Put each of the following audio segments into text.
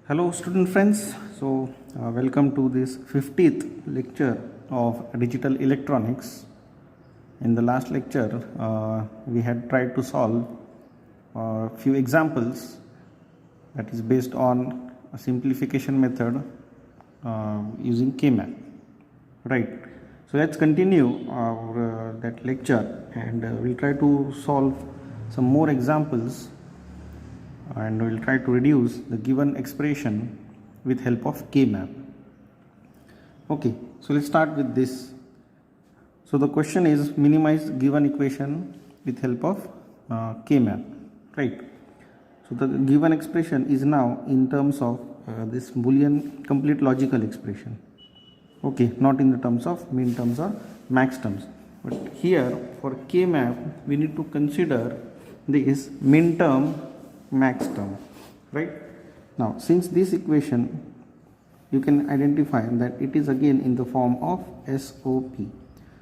Hello, student friends. Welcome to this 50th lecture of digital electronics. In the last lecture, we had tried to solve a few examples that is based on a simplification method using KMAP. Right. So let's continue our that lecture, and we'll try to solve some more examples, and we'll try to reduce the given expression with help of KMAP. Okay, so let's start with this. So the question is minimize given equation with help of KMAP, right? So the given expression is now in terms of this Boolean complete logical expression. Okay, not in the terms of min terms or max terms. But here for KMAP we need to consider this min term, max term, right? Now since this equation you can identify that it is again in the form of SOP.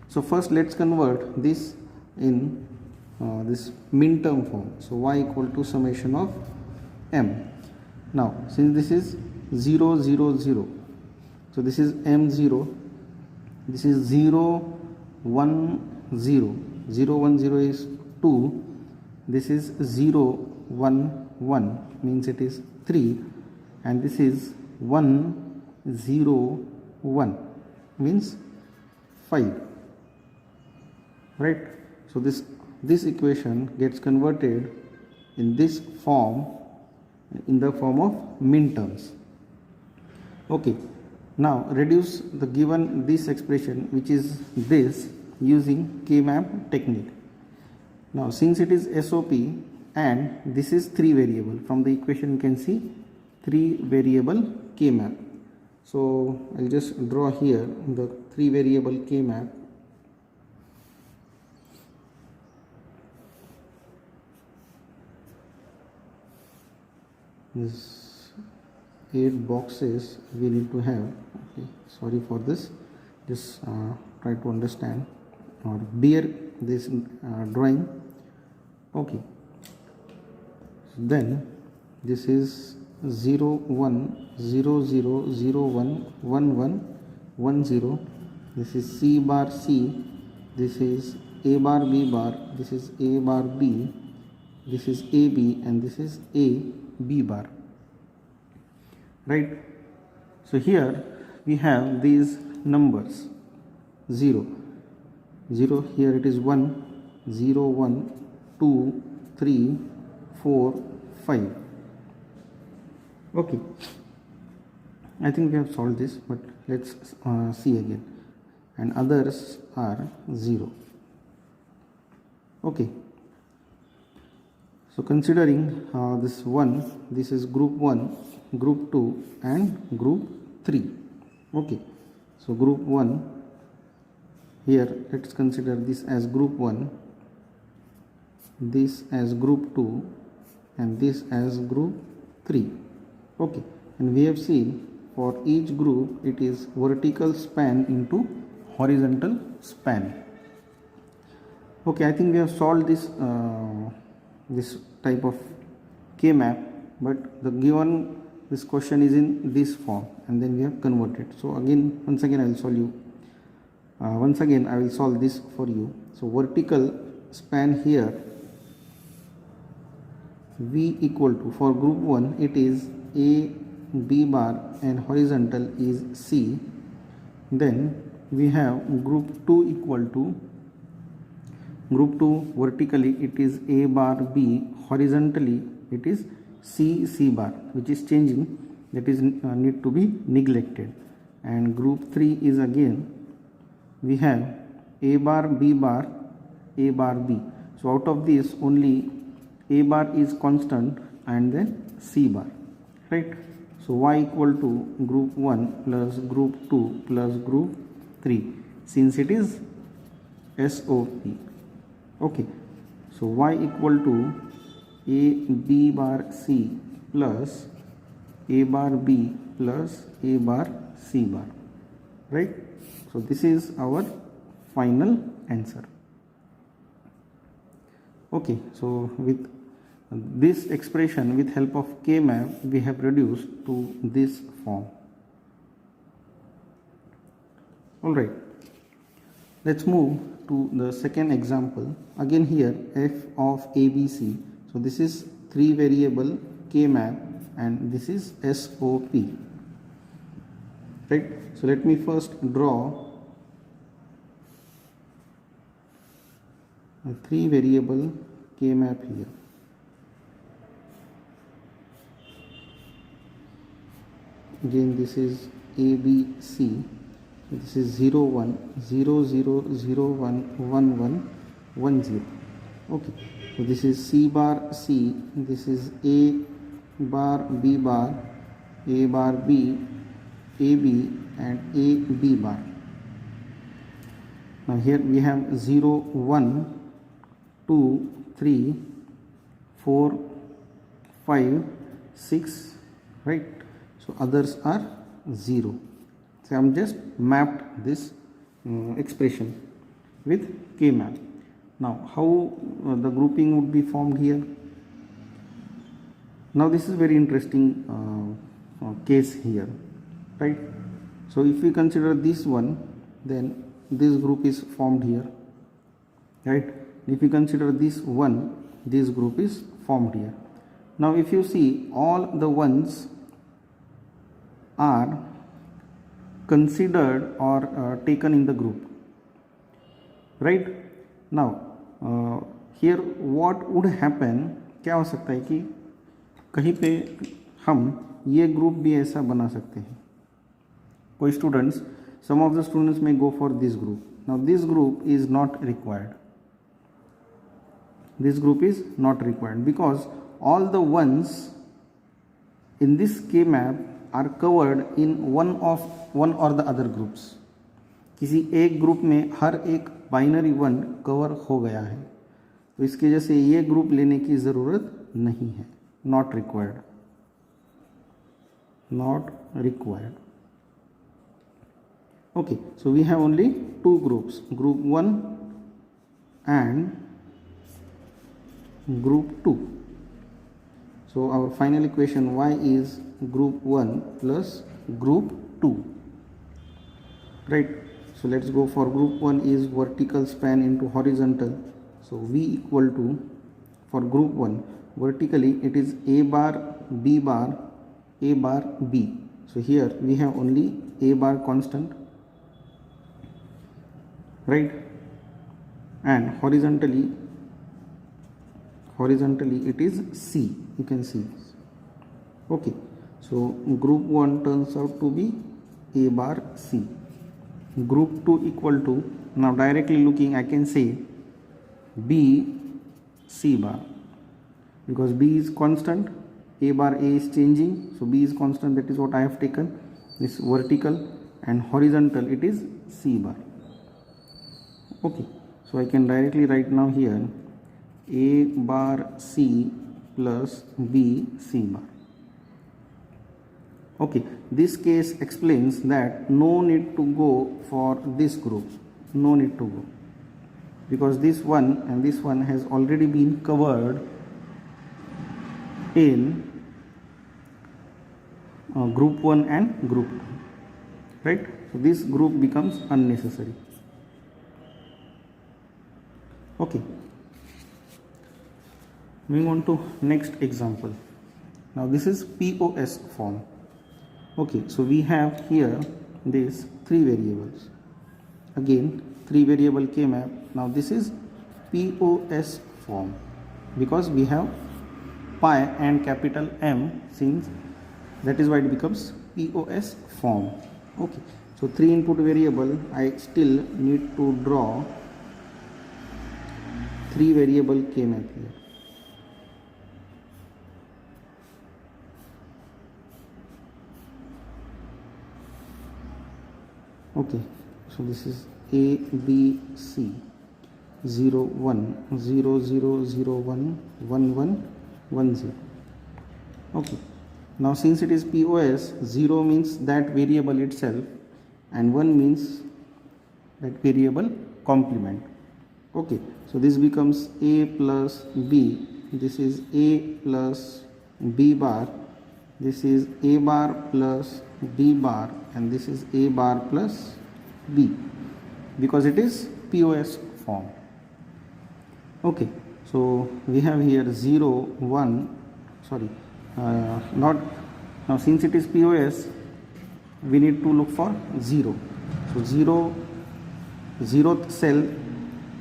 So first let's convert this in this min term form. So y equal to summation of m. Now since this is 0 0 0, so this is m0, this is 0 1 0, 0 1 0 is 2, this is 0 1 1 means it is 3, and this is 1 0 1 means 5, right? So this equation gets converted in this form, in the form of min terms. Okay, now reduce the given this expression, which is this, using KMAP technique. Now since it is SOP and this is 3 variable, from the equation you can see 3 variable KMAP. So I'll just draw here the 3 variable KMAP. This 8 boxes we need to have. Okay, sorry for this, just try to understand or bear this drawing. Okay, so then this is 0 1 0 0 0 1 1 1 1 0, this is C bar C, this is A bar B bar, this is A bar B, this is AB, and this is A B bar, right? So here we have these numbers 0 0, here it is 1 0 1 2 3 4 5. Okay, I think we have solved this, but let's see again, and others are 0. Okay, so considering this one, this is group 1, group 2 and group 3. Okay, so group 1, here let's consider this as group 1, this as group 2, and this as group 3. Okay, and we have seen for each group it is vertical span into horizontal span. Okay, I think we have solved this this type of KMAP, but the given this question is in this form, and then we have converted. So again, once again I will solve you. Once again I will solve this for you. So vertical span here, V equal to, for group 1 it is A B bar and horizontal is C. Then we have group 2 equal to, group 2 vertically it is A bar B, horizontally it is C C bar, which is changing, that is need to be neglected. And group 3 is again we have A bar B bar A bar B. So out of this only A bar is constant and then C bar, right? So y equal to group 1 plus group 2 plus group 3, since it is SOP. Okay, so y equal to A B bar C plus A bar B plus A bar C bar, right? So this is our final answer. Okay, so with This expression with help of K-map we have reduced to this form. Alright, let's move to the second example. Again here f of ABC. So this is 3 variable K-map and this is SOP. Right, so let me first draw a 3 variable K-map here. Again this is ABC. This is 0 1 0 0 0 1 1 1 1 0. Okay, so this is C bar C, this is A bar B bar, A bar B, AB and AB bar. Now here we have 0 1 2 3 4 5 6, right? So others are 0. So I am just mapped this expression with K-map. Now how the grouping would be formed here? Now this is very interesting case here, right? So if we consider this one, then this group is formed here, right? If we consider this one, this group is formed here. Now if you see, all the ones are considered or taken in the group, right? Now here what would happen, क्या हो सकता है कि कहीं पे हम ये group भी ऐसा बना सकते हैं. कोई students, some of the students may go for this group. Now this group is not required. This group is not required because all the ones in this K-map are covered in one or the other groups. किसी एक group में हर एक binary one cover हो गया है, तो इसकी वजह से ये ग्रुप लेने की ज़रूरत नहीं है. Not required, not required. Okay, so we have only two groups, group 1 and group 2. So our final equation y is group 1 plus group 2, right? So let's go for group 1 is vertical span into horizontal. So v equal to, for group 1 vertically it is a bar b bar a bar b. So here we have only a bar constant, right? And horizontally it is C, you can see. Okay, so group 1 turns out to be a bar C. Group 2 equal to, now directly looking I can say B C bar, because B is constant, a bar A is changing, so B is constant, that is what I have taken. This vertical, and horizontal it is C bar. Okay, so I can directly write now here A bar C plus B C bar. Okay, this case explains that no need to go for this group, no need to go, because this one and this one has already been covered in group 1 and group 2, right? So this group becomes unnecessary. Okay, moving on to next example. Now this is POS form. Okay, so we have here these three variables, again 3 variable K-map. Now this is POS form because we have pi and capital M, since that is why it becomes POS form. Okay, so 3 input variable, I still need to draw 3 variable K-map here. Okay, so this is A B C 0 1 0 0 0 1 1 1 1 0. Okay, now since it is POS, 0 means that variable itself and 1 means that variable complement. Okay, so this becomes A plus B this is A plus B bar, this is A bar plus B bar, and this is A bar plus B, because it is POS form. Okay, so we have here 0 1, sorry, not now, since it is POS, we need to look for 0. So 0th cell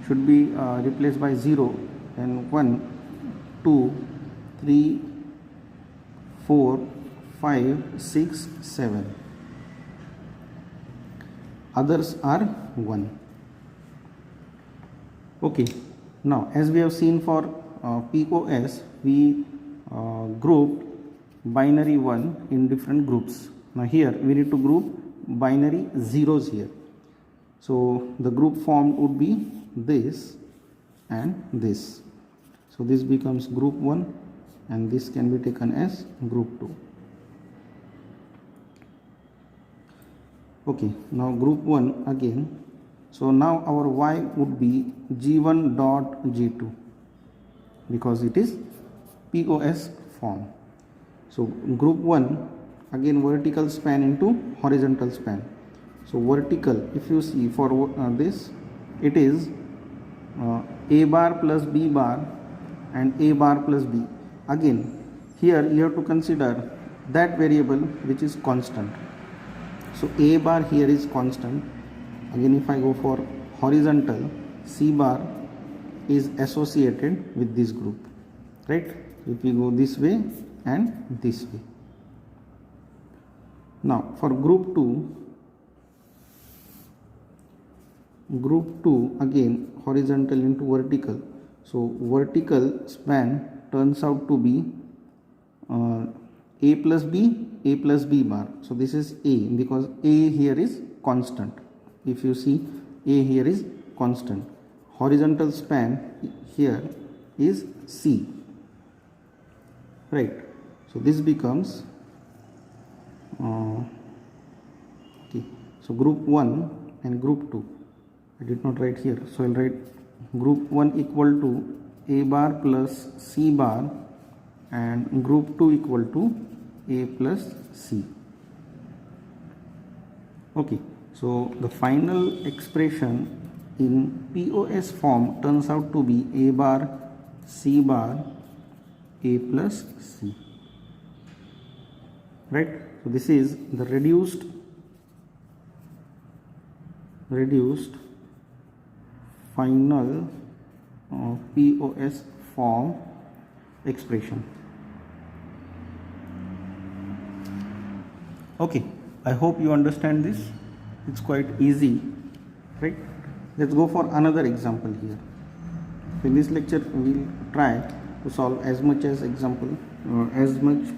should be replaced by 0, and 1 2 3 4 5 6 7, others are 1. Okay, now as we have seen for POS, we grouped binary 1 in different groups. Now here we need to group binary zeros here. So the group formed would be this and this. So this becomes group 1, and this can be taken as group 2. Okay, now group 1 again. So now our Y would be G1 dot G2, because it is POS form. So group 1 again, vertical span into horizontal span. So vertical, if you see for this, it is A bar plus B bar and A bar plus B. Again, here you have to consider that variable which is constant. So A bar here is constant. Again, if I go for horizontal, C bar is associated with this group, right? If we go this way and this way. Now for group 2 again, horizontal into vertical. So vertical span turns out to be A plus B bar. So this is A, because A here is constant. If you see, A here is constant. Horizontal span here is C, right? So this becomes okay. So group 1 and group 2, I did not write here, so I'll write group 1 equal to A bar plus C bar, and group 2 equal to A plus C. Okay, so the final expression in POS form turns out to be A bar, C bar, A plus C, right? So this is the reduced final POS form expression. Okay, I hope you understand this. It's quite easy, right? Let's go for another example here. In this lecture, we'll try to solve as much as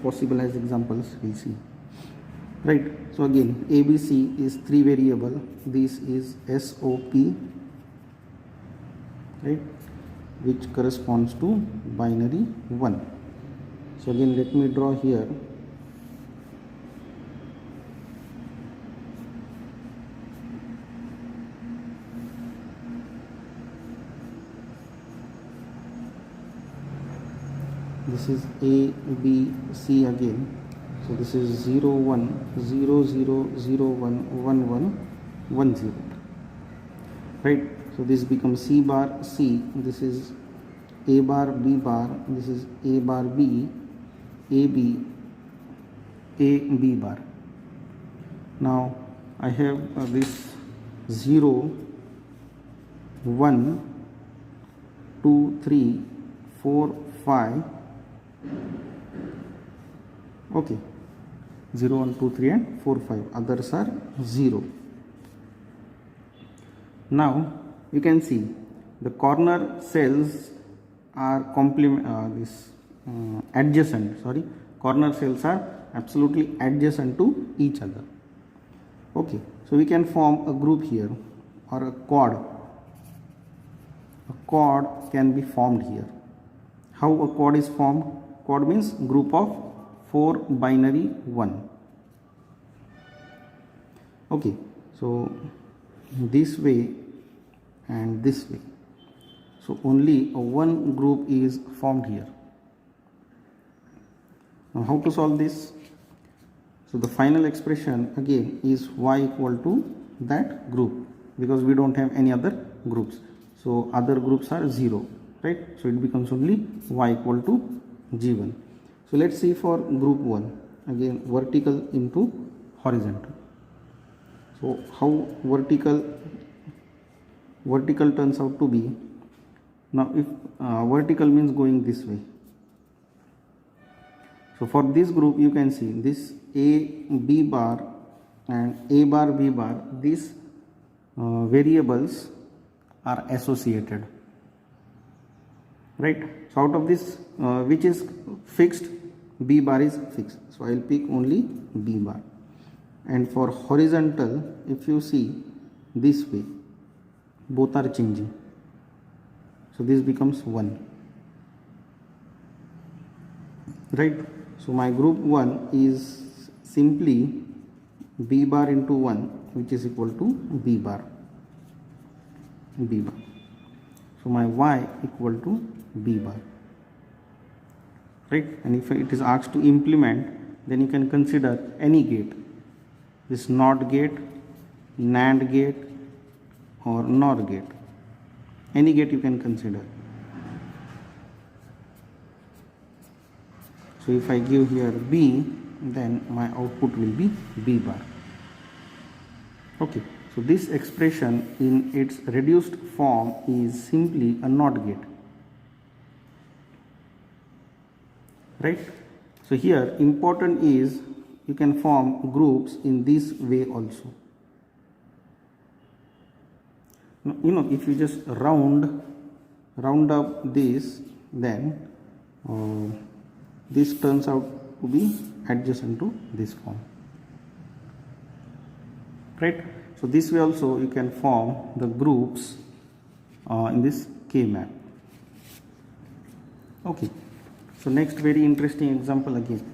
possible as examples we'll see. Right, so again, ABC is 3 variable, this is SOP, right, which corresponds to binary 1. So again, let me draw here. This is A, B, C again. So this is 0 1 0 0 0 1 1 1 1 0, right? So this becomes C bar C, this is A bar B bar, this is A bar B, A B, A B bar. Now I have this 0 1 2 3 4 5. Okay, 0 1 2 3 and 4 5, others are 0. Now you can see the corner cells are adjacent. Corner cells are absolutely adjacent to each other. Okay, so we can form a group here, or a quad. A quad can be formed here. How a quad is formed? Quad means group of 4 binary 1. Okay, so this way and this way. So only one group is formed here. Now how to solve this? So the final expression again is y equal to that group, because we don't have any other groups. So other groups are 0, right? So it becomes only y equal to g1. So let's see for group 1, again vertical into horizontal. So how vertical turns out to be? Now if vertical means going this way, so for this group you can see this a b bar and a bar b bar, these variables are associated, right? So out of this which is fixed, b bar is fixed, so I will pick only b bar. And for horizontal, if you see this way, both are changing, so this becomes 1, right? So my group 1 is simply b bar into 1, which is equal to b bar. So my y equal to b bar, right? And if it is asked to implement, then you can consider any gate, this NOT gate, NAND gate, or NOR gate. Any gate you can consider. So if I give here B, then my output will be B bar. Okay, so this expression in its reduced form is simply a NOT gate, right? So here important is you can form groups in this way also. You know, if you just round up this, then this turns out to be adjacent to this form, right? So this way also you can form the groups in this K map. Okay, so next very interesting example again.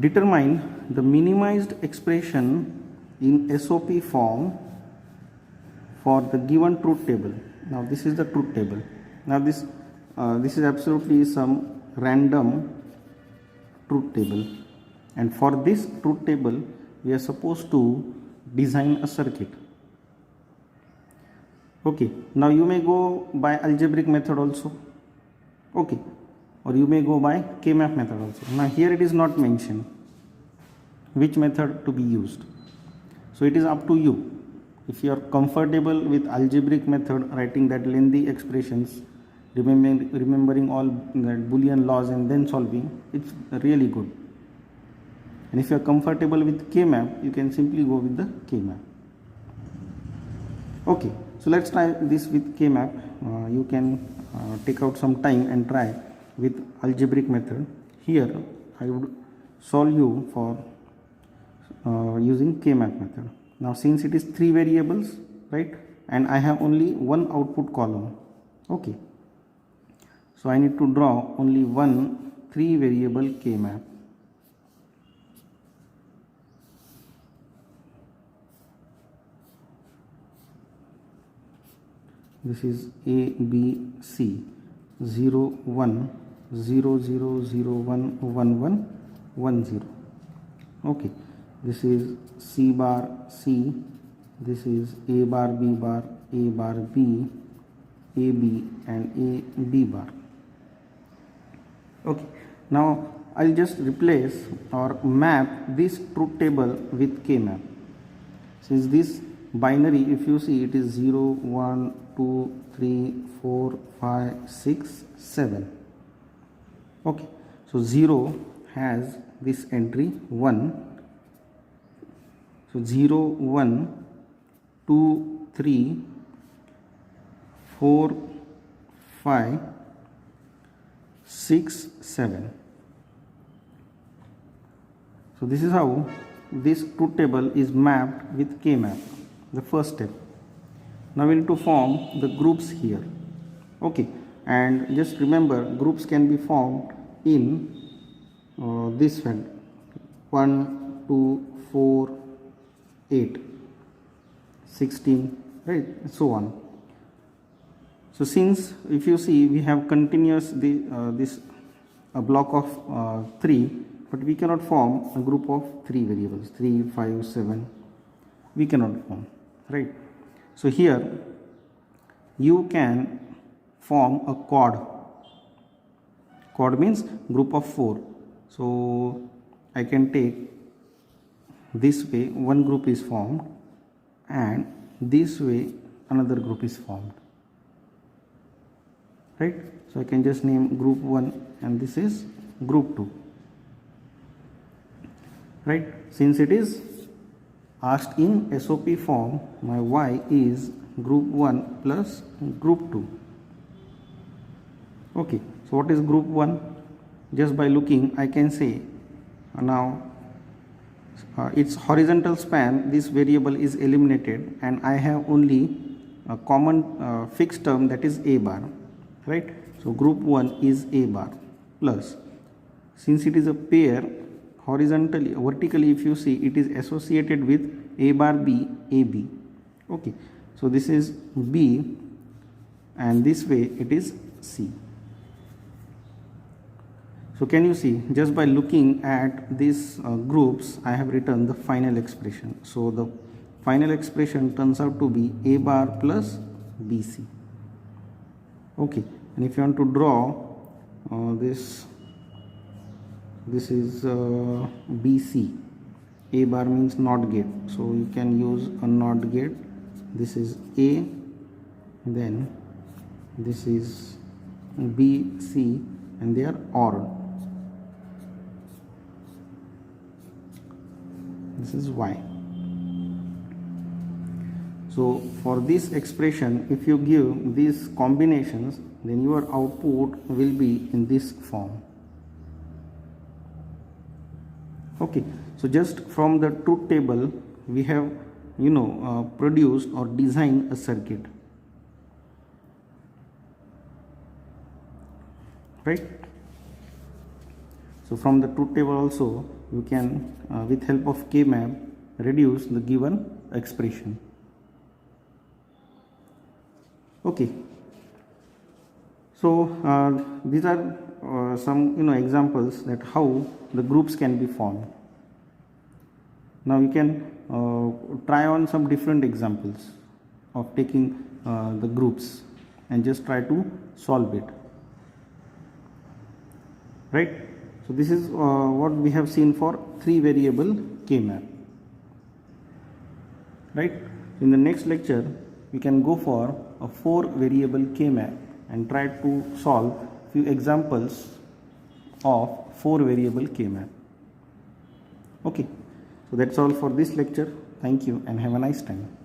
Determine the minimized expression in SOP form for the given truth table. Now this is the truth table. Now this is absolutely some random truth table, and for this truth table we are supposed to design a circuit. Okay, now you may go by algebraic method also, okay, or you may go by K-map method also. Now here it is not mentioned which method to be used, so it is up to you. If you are comfortable with algebraic method, writing that lengthy expressions, remembering all that Boolean laws and then solving, it's really good. And if you are comfortable with K-map, you can simply go with the K-map. Okay, so let's try this with K-map. You can take out some time and try with algebraic method. Here I would solve you for using K-map method. Now since it is 3 variables, right, and I have only one output column, okay, so I need to draw only one 3 variable K-map. This is A, B, C, 0, 1, 0, 0, 0, 1, 1, 1, 1, 0. Okay, this is C bar C, this is A bar B bar, A bar B, A B, and A B bar. Okay, now I'll just replace or map this truth table with K-map. Since this binary, if you see, it is 0, 1, 2, 3, 4, 5, 6, 7. Okay, so 0 has this entry 1. So 0, 1, 2, 3, 4, 5, 6, 7. So this is how this truth table is mapped with K-map, the first step. Now we need to form the groups here. Okay, and just remember, groups can be formed in this way: 1, 2, 4, 8, 16, right, so on. So since if you see we have continuous this a block of 3, but we cannot form a group of 3 variables, 3, 5, 7, we cannot form, right? So here you can form a quad. Quad means group of 4. So I can take this way one group is formed, and this way another group is formed, right? So I can just name group 1 and this is group 2, right? Since it is asked in SOP form, my Y is group 1 plus group 2. Okay, so what is group 1? Just by looking I can say now its horizontal span, this variable is eliminated and I have only a common fixed term, that is a bar, right? So group 1 is a bar plus, since it is a pair, horizontally vertically if you see it is associated with a bar b, a b. Okay, so this is b and this way it is c. So can you see, just by looking at these groups I have written the final expression. So the final expression turns out to be a bar plus bc. Okay, and if you want to draw this is bc. A bar means NOT gate, so you can use a NOT gate. This is a, then this is b, c, and they are OR. This is y. So for this expression, if you give these combinations, then your output will be in this form. Okay, so just from the truth table we have produced or designed a circuit, right? So from the truth table also you can with help of K-map reduce the given expression. Okay, so these are some examples that how the groups can be formed. Now you can try on some different examples of taking the groups and just try to solve it, right? So this is what we have seen for 3 variable K-map, right? In the next lecture we can go for a 4 variable K-map and try to solve few examples of 4 variable K-map. Okay, so that's all for this lecture. Thank you and have a nice time.